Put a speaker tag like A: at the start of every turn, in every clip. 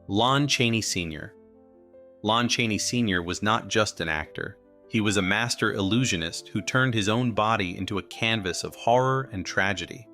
A: Lon Chaney Sr. Lon Chaney Sr. was not just an actor. He was a master illusionist who turned his own body into a canvas of horror and tragedy.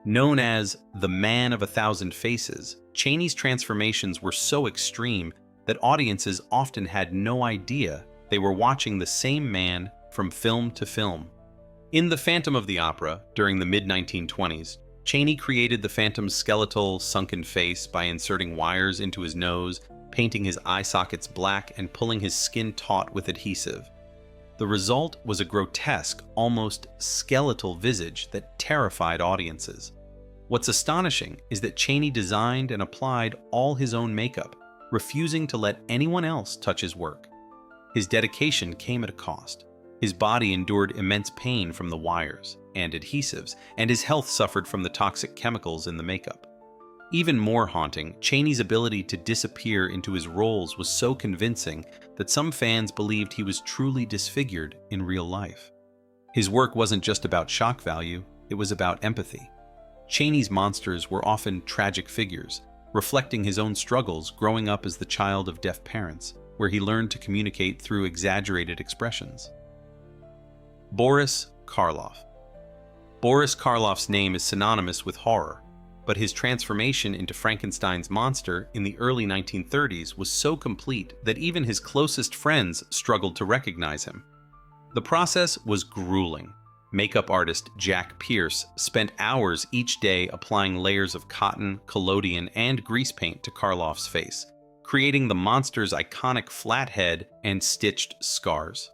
A: Known as the Man of a Thousand Faces, Chaney's transformations were so extreme that audiences often had no idea they were watching the same man from film to film. In The Phantom of the Opera, during the mid-1920s, Chaney created the Phantom's skeletal, sunken face by inserting wires into his nose, painting his eye sockets black, and pulling his skin taut with adhesive. The result was a grotesque, almost skeletal visage that terrified audiences. What's astonishing is that Chaney designed and applied all his own makeup, refusing to let anyone else touch his work. His dedication came at a cost. His body endured immense pain from the wires and adhesives, and his health suffered from the toxic chemicals in the makeup. Even more haunting, Chaney's ability to disappear into his roles was so convincing that some fans believed he was truly disfigured in real life. His work wasn't just about shock value, it was about empathy. Chaney's monsters were often tragic figures, reflecting his own struggles growing up as the child of deaf parents, where he learned to communicate through exaggerated expressions. Boris Karloff. Boris Karloff's name is synonymous with horror, but his transformation into Frankenstein's monster in the early 1930s was so complete that even his closest friends struggled to recognize him. The process was grueling. Makeup artist Jack Pierce spent hours each day applying layers of cotton, collodion, and grease paint to Karloff's face, creating the monster's iconic flat head and stitched scars.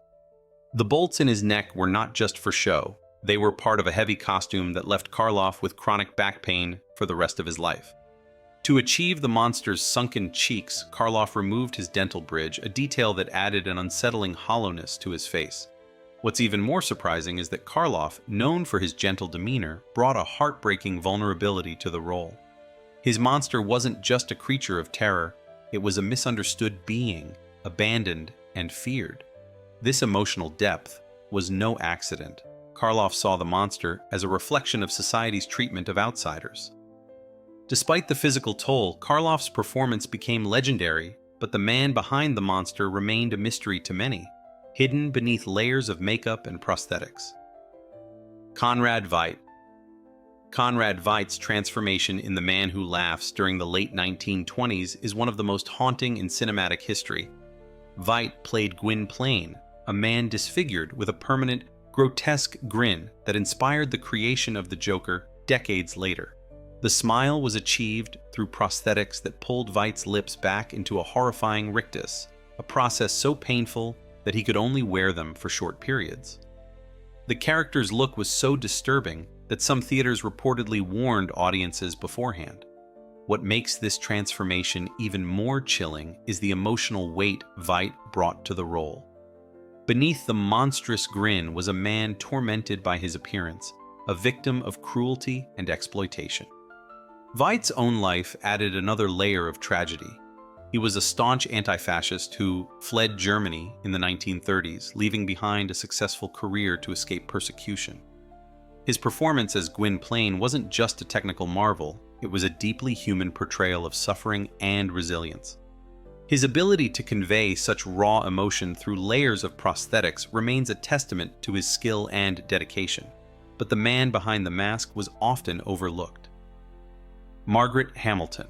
A: The bolts in his neck were not just for show. They were part of a heavy costume that left Karloff with chronic back pain for the rest of his life. To achieve the monster's sunken cheeks, Karloff removed his dental bridge, a detail that added an unsettling hollowness to his face. What's even more surprising is that Karloff, known for his gentle demeanor, brought a heartbreaking vulnerability to the role. His monster wasn't just a creature of terror, it was a misunderstood being, abandoned and feared. This emotional depth was no accident. Karloff saw the monster as a reflection of society's treatment of outsiders. Despite the physical toll, Karloff's performance became legendary, but the man behind the monster remained a mystery to many, hidden beneath layers of makeup and prosthetics. Conrad Veidt. Conrad Veidt's transformation in The Man Who Laughs during the late 1920s is one of the most haunting in cinematic history. Veidt played Gwynplaine, a man disfigured with a permanent, grotesque grin that inspired the creation of the Joker decades later. The smile was achieved through prosthetics that pulled Veidt's lips back into a horrifying rictus, a process so painful that he could only wear them for short periods. The character's look was so disturbing that some theaters reportedly warned audiences beforehand. What makes this transformation even more chilling is the emotional weight Veidt brought to the role. Beneath the monstrous grin was a man tormented by his appearance, a victim of cruelty and exploitation. Veidt's own life added another layer of tragedy. He was a staunch anti-fascist who fled Germany in the 1930s, leaving behind a successful career to escape persecution. His performance as Gwynplaine wasn't just a technical marvel, it was a deeply human portrayal of suffering and resilience. His ability to convey such raw emotion through layers of prosthetics remains a testament to his skill and dedication, but the man behind the mask was often overlooked. Margaret Hamilton.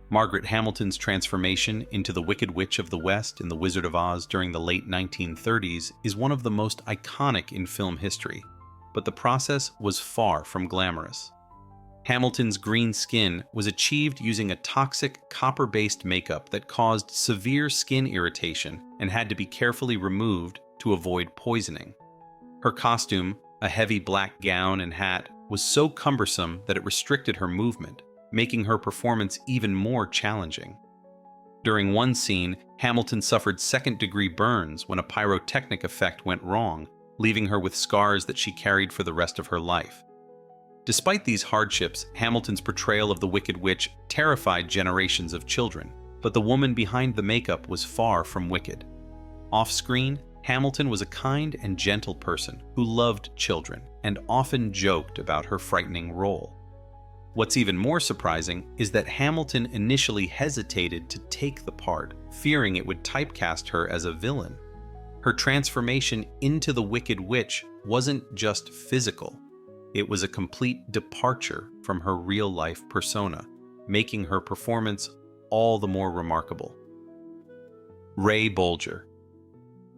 A: Margaret Hamilton's transformation into the Wicked Witch of the West in The Wizard of Oz during the late 1930s is one of the most iconic in film history, but the process was far from glamorous. Hamilton's green skin was achieved using a toxic copper-based makeup that caused severe skin irritation and had to be carefully removed to avoid poisoning. Her costume, a heavy black gown and hat, was so cumbersome that it restricted her movement, making her performance even more challenging. During one scene, Hamilton suffered second-degree burns when a pyrotechnic effect went wrong, leaving her with scars that she carried for the rest of her life. Despite these hardships, Hamilton's portrayal of the Wicked Witch terrified generations of children, but the woman behind the makeup was far from wicked. Off-screen, Hamilton was a kind and gentle person who loved children and often joked about her frightening role. What's even more surprising is that Hamilton initially hesitated to take the part, fearing it would typecast her as a villain. Her transformation into the Wicked Witch wasn't just physical. It was a complete departure from her real-life persona, making her performance all the more remarkable. Ray Bolger.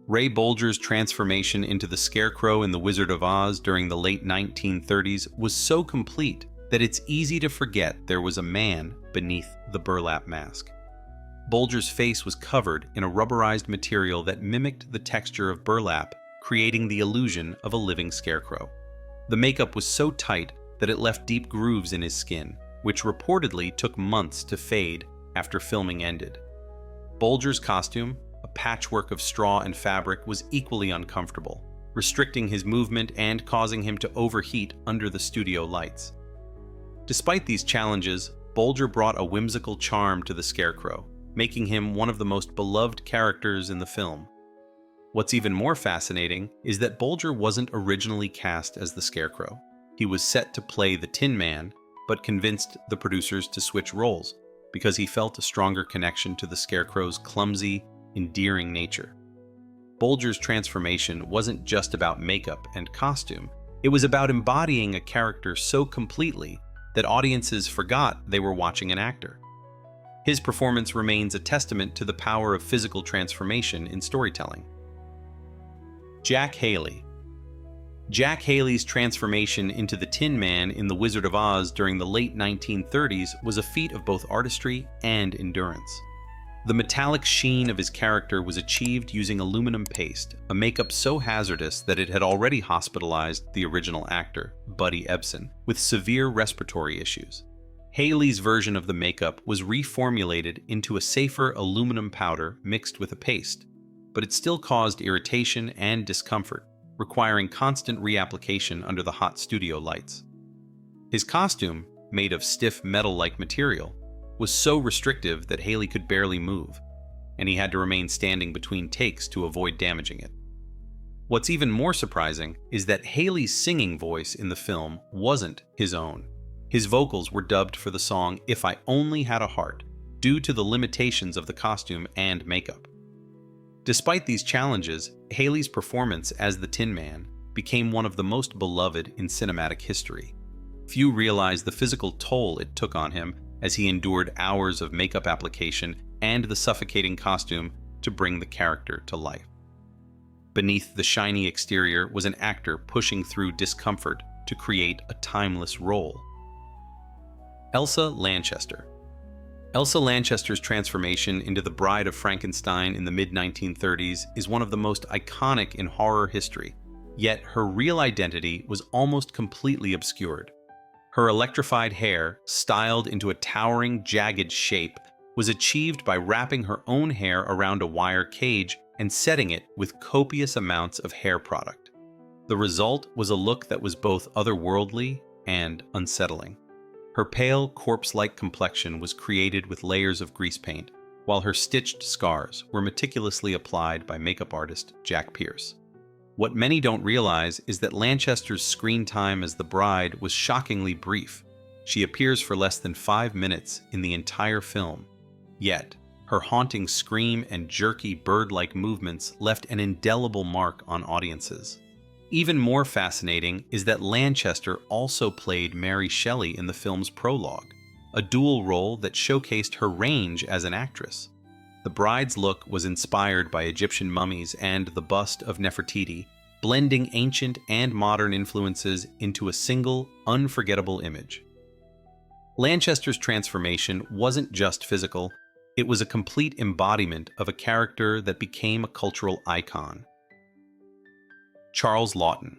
A: Ray Bolger's transformation into the Scarecrow in The Wizard of Oz during the late 1930s was so complete that it's easy to forget there was a man beneath the burlap mask. Bolger's face was covered in a rubberized material that mimicked the texture of burlap, creating the illusion of a living scarecrow. The makeup was so tight that it left deep grooves in his skin, which reportedly took months to fade after filming ended. Bolger's costume, a patchwork of straw and fabric, was equally uncomfortable, restricting his movement and causing him to overheat under the studio lights. Despite these challenges, Bolger brought a whimsical charm to the Scarecrow, making him one of the most beloved characters in the film. What's even more fascinating is that Bolger wasn't originally cast as the Scarecrow. He was set to play the Tin Man, but convinced the producers to switch roles because he felt a stronger connection to the Scarecrow's clumsy, endearing nature. Bolger's transformation wasn't just about makeup and costume. It was about embodying a character so completely that audiences forgot they were watching an actor. His performance remains a testament to the power of physical transformation in storytelling. Jack Haley. Jack Haley's transformation into the Tin Man in The Wizard of Oz during the late 1930s was a feat of both artistry and endurance. The metallic sheen of his character was achieved using aluminum paste, a makeup so hazardous that it had already hospitalized the original actor, Buddy Ebsen, with severe respiratory issues. Haley's version of the makeup was reformulated into a safer aluminum powder mixed with a paste, but it still caused irritation and discomfort, requiring constant reapplication under the hot studio lights. His costume, made of stiff metal-like material, was so restrictive that Haley could barely move, and he had to remain standing between takes to avoid damaging it. What's even more surprising is that Haley's singing voice in the film wasn't his own. His vocals were dubbed for the song "If I Only Had a Heart" due to the limitations of the costume and makeup. Despite these challenges, Haley's performance as the Tin Man became one of the most beloved in cinematic history. Few realize the physical toll it took on him as he endured hours of makeup application and the suffocating costume to bring the character to life. Beneath the shiny exterior was an actor pushing through discomfort to create a timeless role. Elsa Lanchester. Elsa Lanchester's transformation into the Bride of Frankenstein in the mid-1930s is one of the most iconic in horror history, yet her real identity was almost completely obscured. Her electrified hair, styled into a towering, jagged shape, was achieved by wrapping her own hair around a wire cage and setting it with copious amounts of hair product. The result was a look that was both otherworldly and unsettling. Her pale, corpse-like complexion was created with layers of grease paint, while her stitched scars were meticulously applied by makeup artist Jack Pierce. What many don't realize is that Lanchester's screen time as the bride was shockingly brief. She appears for less than 5 minutes in the entire film. Yet, her haunting scream and jerky bird-like movements left an indelible mark on audiences. Even more fascinating is that Lanchester also played Mary Shelley in the film's prologue, a dual role that showcased her range as an actress. The bride's look was inspired by Egyptian mummies and the bust of Nefertiti, blending ancient and modern influences into a single, unforgettable image. Lanchester's transformation wasn't just physical, it was a complete embodiment of a character that became a cultural icon. Charles Laughton.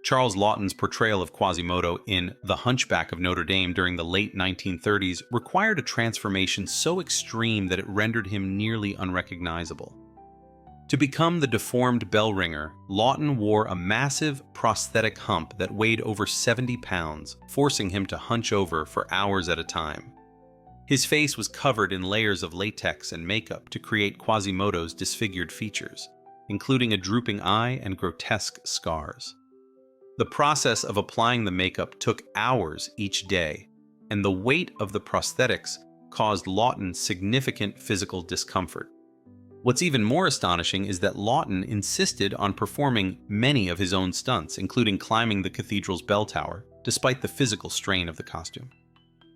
A: Charles Laughton's portrayal of Quasimodo in The Hunchback of Notre Dame during the late 1930s required a transformation so extreme that it rendered him nearly unrecognizable. To become the deformed bell ringer, Laughton wore a massive prosthetic hump that weighed over 70 pounds, forcing him to hunch over for hours at a time. His face was covered in layers of latex and makeup to create Quasimodo's disfigured features, including a drooping eye and grotesque scars. The process of applying the makeup took hours each day, and the weight of the prosthetics caused Lawton significant physical discomfort. What's even more astonishing is that Lawton insisted on performing many of his own stunts, including climbing the cathedral's bell tower, despite the physical strain of the costume.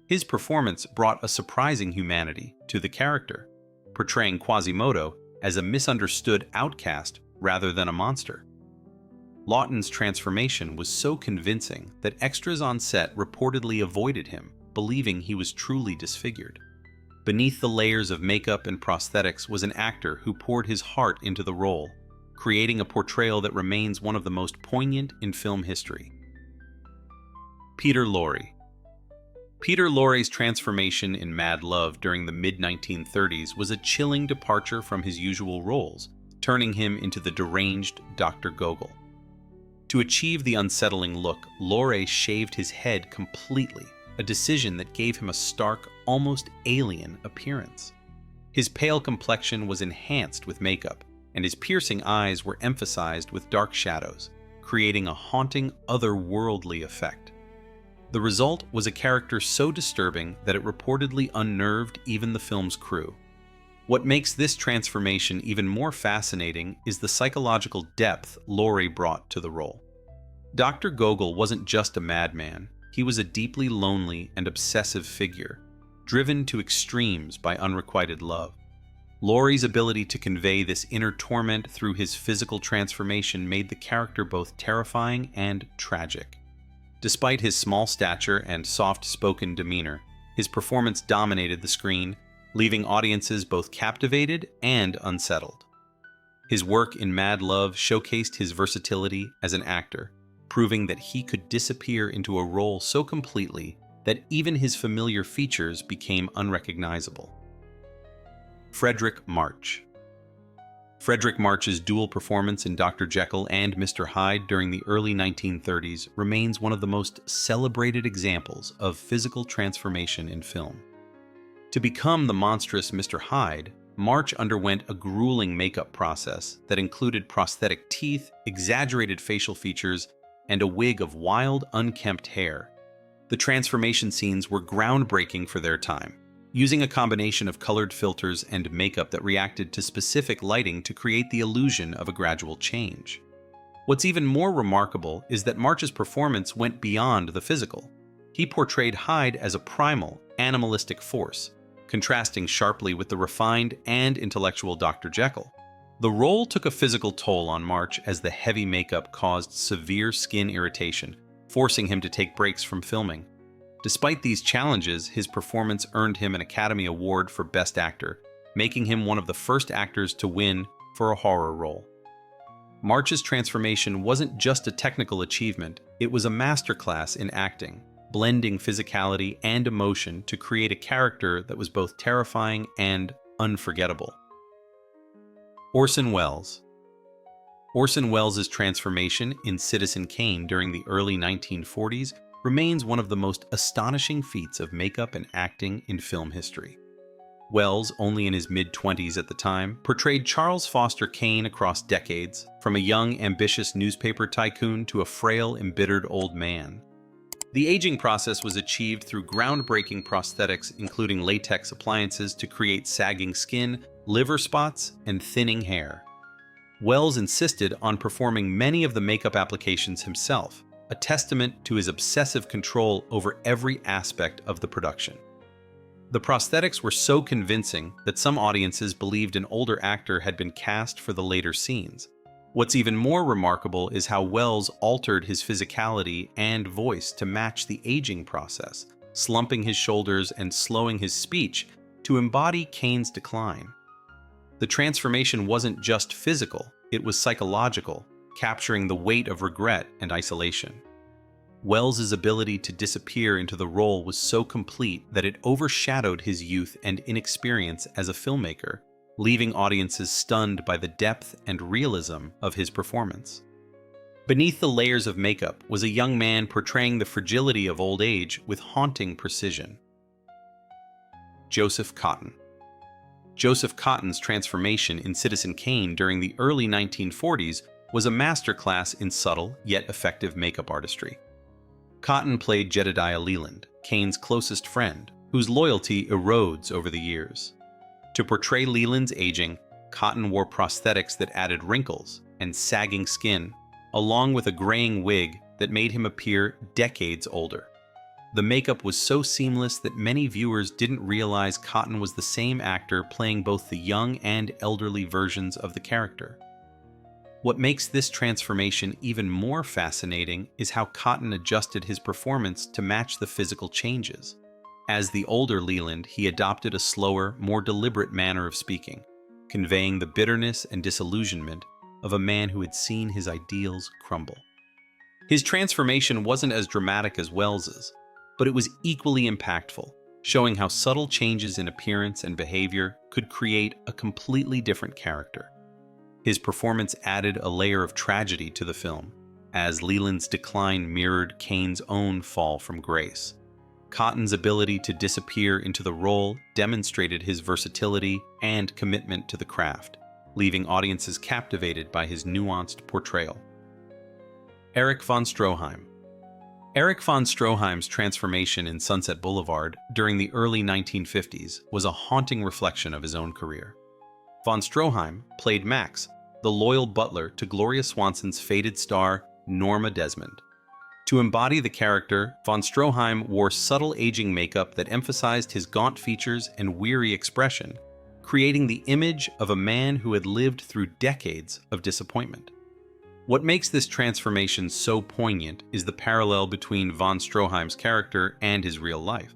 A: His performance brought a surprising humanity to the character, portraying Quasimodo as a misunderstood outcast rather than a monster. Lawton's transformation was so convincing that extras on set reportedly avoided him, believing he was truly disfigured. Beneath the layers of makeup and prosthetics was an actor who poured his heart into the role, creating a portrayal that remains one of the most poignant in film history. Peter Lorre. Peter Lorre's transformation in Mad Love during the mid-1930s was a chilling departure from his usual roles, turning him into the deranged Dr. Gogol. To achieve the unsettling look, Lorre shaved his head completely, a decision that gave him a stark, almost alien appearance. His pale complexion was enhanced with makeup, and his piercing eyes were emphasized with dark shadows, creating a haunting, otherworldly effect. The result was a character so disturbing that it reportedly unnerved even the film's crew. What makes this transformation even more fascinating is the psychological depth Lorre brought to the role. Dr. Gogol wasn't just a madman, he was a deeply lonely and obsessive figure, driven to extremes by unrequited love. Lorre's ability to convey this inner torment through his physical transformation made the character both terrifying and tragic. Despite his small stature and soft-spoken demeanor, his performance dominated the screen, leaving audiences both captivated and unsettled. His work in Mad Love showcased his versatility as an actor, proving that he could disappear into a role so completely that even his familiar features became unrecognizable. Fredric March. Fredric March's dual performance in Dr. Jekyll and Mr. Hyde during the early 1930s remains one of the most celebrated examples of physical transformation in film. To become the monstrous Mr. Hyde, March underwent a grueling makeup process that included prosthetic teeth, exaggerated facial features, and a wig of wild, unkempt hair. The transformation scenes were groundbreaking for their time, using a combination of colored filters and makeup that reacted to specific lighting to create the illusion of a gradual change. What's even more remarkable is that March's performance went beyond the physical. He portrayed Hyde as a primal, animalistic force, contrasting sharply with the refined and intellectual Dr. Jekyll. The role took a physical toll on March as the heavy makeup caused severe skin irritation, forcing him to take breaks from filming. Despite these challenges, his performance earned him an Academy Award for Best Actor, making him one of the first actors to win for a horror role. March's transformation wasn't just a technical achievement, it was a masterclass in acting, blending physicality and emotion to create a character that was both terrifying and unforgettable. Orson Welles. Orson Welles' transformation in Citizen Kane during the early 1940s remains one of the most astonishing feats of makeup and acting in film history. Welles, only in his mid-20s at the time, portrayed Charles Foster Kane across decades, from a young, ambitious newspaper tycoon to a frail, embittered old man. The aging process was achieved through groundbreaking prosthetics, including latex appliances to create sagging skin, liver spots, and thinning hair. Welles insisted on performing many of the makeup applications himself, a testament to his obsessive control over every aspect of the production. The prosthetics were so convincing that some audiences believed an older actor had been cast for the later scenes. What's even more remarkable is how Welles altered his physicality and voice to match the aging process, slumping his shoulders and slowing his speech to embody Kane's decline. The transformation wasn't just physical, it was psychological, capturing the weight of regret and isolation. Welles' ability to disappear into the role was so complete that it overshadowed his youth and inexperience as a filmmaker, leaving audiences stunned by the depth and realism of his performance. Beneath the layers of makeup was a young man portraying the fragility of old age with haunting precision. Joseph Cotten. Joseph Cotten's transformation in Citizen Kane during the early 1940s was a masterclass in subtle yet effective makeup artistry. Cotton played Jedediah Leland, Kane's closest friend, whose loyalty erodes over the years. To portray Leland's aging, Cotton wore prosthetics that added wrinkles and sagging skin, along with a graying wig that made him appear decades older. The makeup was so seamless that many viewers didn't realize Cotton was the same actor playing both the young and elderly versions of the character. What makes this transformation even more fascinating is how Cotton adjusted his performance to match the physical changes. As the older Leland, he adopted a slower, more deliberate manner of speaking, conveying the bitterness and disillusionment of a man who had seen his ideals crumble. His transformation wasn't as dramatic as Wells's, but it was equally impactful, showing how subtle changes in appearance and behavior could create a completely different character. His performance added a layer of tragedy to the film, as Leland's decline mirrored Kane's own fall from grace. Cotton's ability to disappear into the role demonstrated his versatility and commitment to the craft, leaving audiences captivated by his nuanced portrayal. Erich von Stroheim. Erich von Stroheim's transformation in Sunset Boulevard during the early 1950s was a haunting reflection of his own career. Von Stroheim played Max, the loyal butler to Gloria Swanson's fated star, Norma Desmond. To embody the character, von Stroheim wore subtle aging makeup that emphasized his gaunt features and weary expression, creating the image of a man who had lived through decades of disappointment. What makes this transformation so poignant is the parallel between von Stroheim's character and his real life.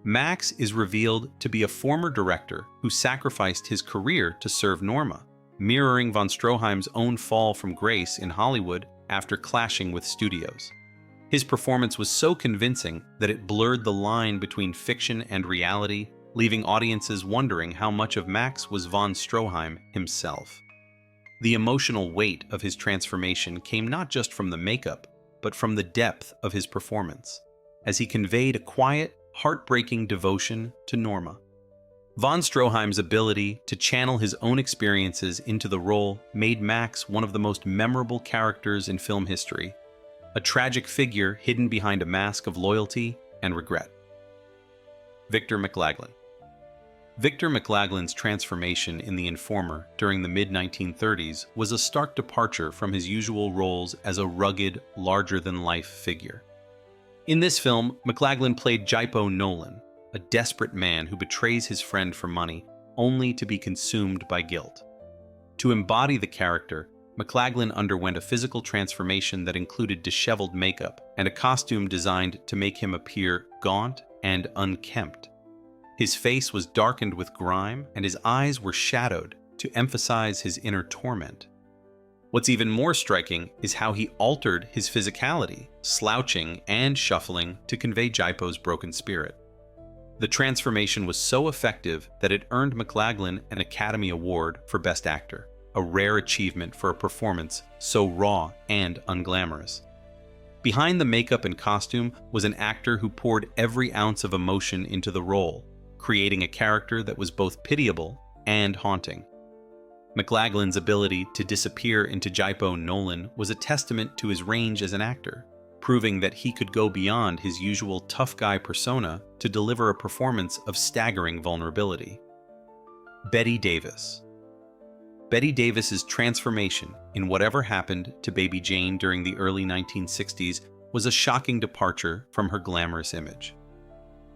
A: Max is revealed to be a former director who sacrificed his career to serve Norma, mirroring von Stroheim's own fall from grace in Hollywood after clashing with studios. His performance was so convincing that it blurred the line between fiction and reality, leaving audiences wondering how much of Max was von Stroheim himself. The emotional weight of his transformation came not just from the makeup, but from the depth of his performance, as he conveyed a quiet, heartbreaking devotion to Norma. Von Stroheim's ability to channel his own experiences into the role made Max one of the most memorable characters in film history, a tragic figure hidden behind a mask of loyalty and regret. Victor McLaglen. Victor McLaglen's transformation in The Informer during the mid-1930s was a stark departure from his usual roles as a rugged, larger-than-life figure. In this film, McLaglen played Jipo Nolan, a desperate man who betrays his friend for money, only to be consumed by guilt. To embody the character, McLaglen underwent a physical transformation that included disheveled makeup and a costume designed to make him appear gaunt and unkempt. His face was darkened with grime, and his eyes were shadowed to emphasize his inner torment. What's even more striking is how he altered his physicality, slouching and shuffling to convey Jipo's broken spirit. The transformation was so effective that it earned McLaglen an Academy Award for Best Actor, a rare achievement for a performance so raw and unglamorous. Behind the makeup and costume was an actor who poured every ounce of emotion into the role, creating a character that was both pitiable and haunting. McLaglen's ability to disappear into Jipo Nolan was a testament to his range as an actor, proving that he could go beyond his usual tough guy persona to deliver a performance of staggering vulnerability. Bette Davis. Bette Davis's transformation in Whatever Happened to Baby Jane during the early 1960s was a shocking departure from her glamorous image.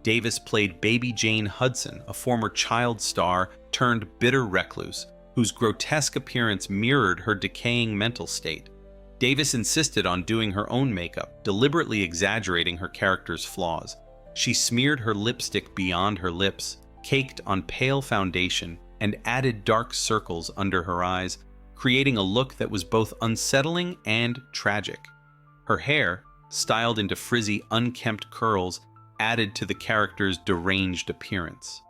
A: Davis played Baby Jane Hudson, a former child star turned bitter recluse, whose grotesque appearance mirrored her decaying mental state. Davis insisted on doing her own makeup, deliberately exaggerating her character's flaws. She smeared her lipstick beyond her lips, caked on pale foundation, and added dark circles under her eyes, creating a look that was both unsettling and tragic. Her hair, styled into frizzy, unkempt curls, added to the character's deranged appearance.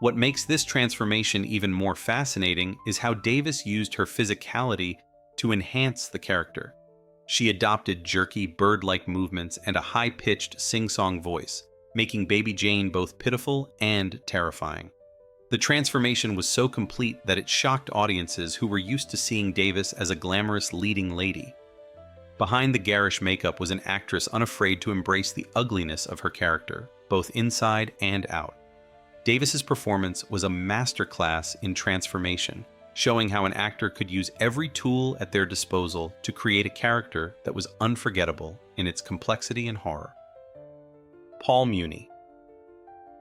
A: What makes this transformation even more fascinating is how Davis used her physicality to enhance the character. She adopted jerky, bird-like movements and a high-pitched sing-song voice, making Baby Jane both pitiful and terrifying. The transformation was so complete that it shocked audiences who were used to seeing Davis as a glamorous leading lady. Behind the garish makeup was an actress unafraid to embrace the ugliness of her character, both inside and out. Davis's performance was a masterclass in transformation, showing how an actor could use every tool at their disposal to create a character that was unforgettable in its complexity and horror. Paul Muni.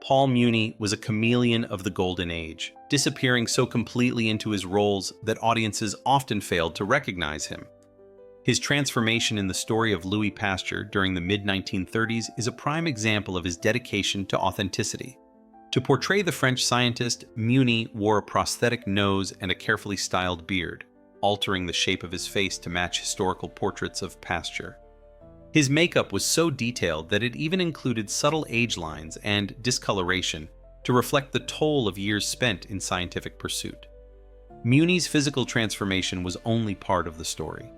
A: Paul Muni was a chameleon of the Golden Age, disappearing so completely into his roles that audiences often failed to recognize him. His transformation in the story of Louis Pasteur during the mid-1930s is a prime example of his dedication to authenticity. To portray the French scientist, Muni wore a prosthetic nose and a carefully styled beard, altering the shape of his face to match historical portraits of Pasteur. His makeup was so detailed that it even included subtle age lines and discoloration to reflect the toll of years spent in scientific pursuit. Muni's physical transformation was only part of the story.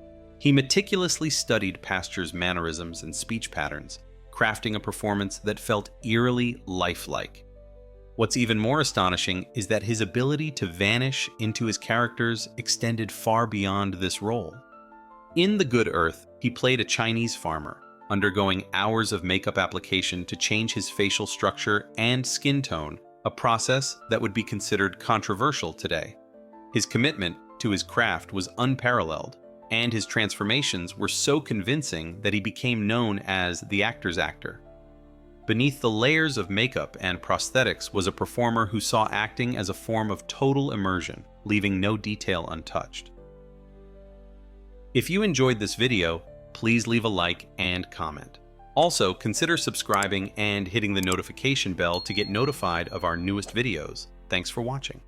A: He meticulously studied Pasteur's mannerisms and speech patterns, crafting a performance that felt eerily lifelike. What's even more astonishing is that his ability to vanish into his characters extended far beyond this role. In The Good Earth, he played a Chinese farmer, undergoing hours of makeup application to change his facial structure and skin tone, a process that would be considered controversial today. His commitment to his craft was unparalleled, and his transformations were so convincing that he became known as the actor's actor. Beneath the layers of makeup and prosthetics was a performer who saw acting as a form of total immersion, leaving no detail untouched. If you enjoyed this video, please leave a like and comment. Also, consider subscribing and hitting the notification bell to get notified of our newest videos. Thanks for watching.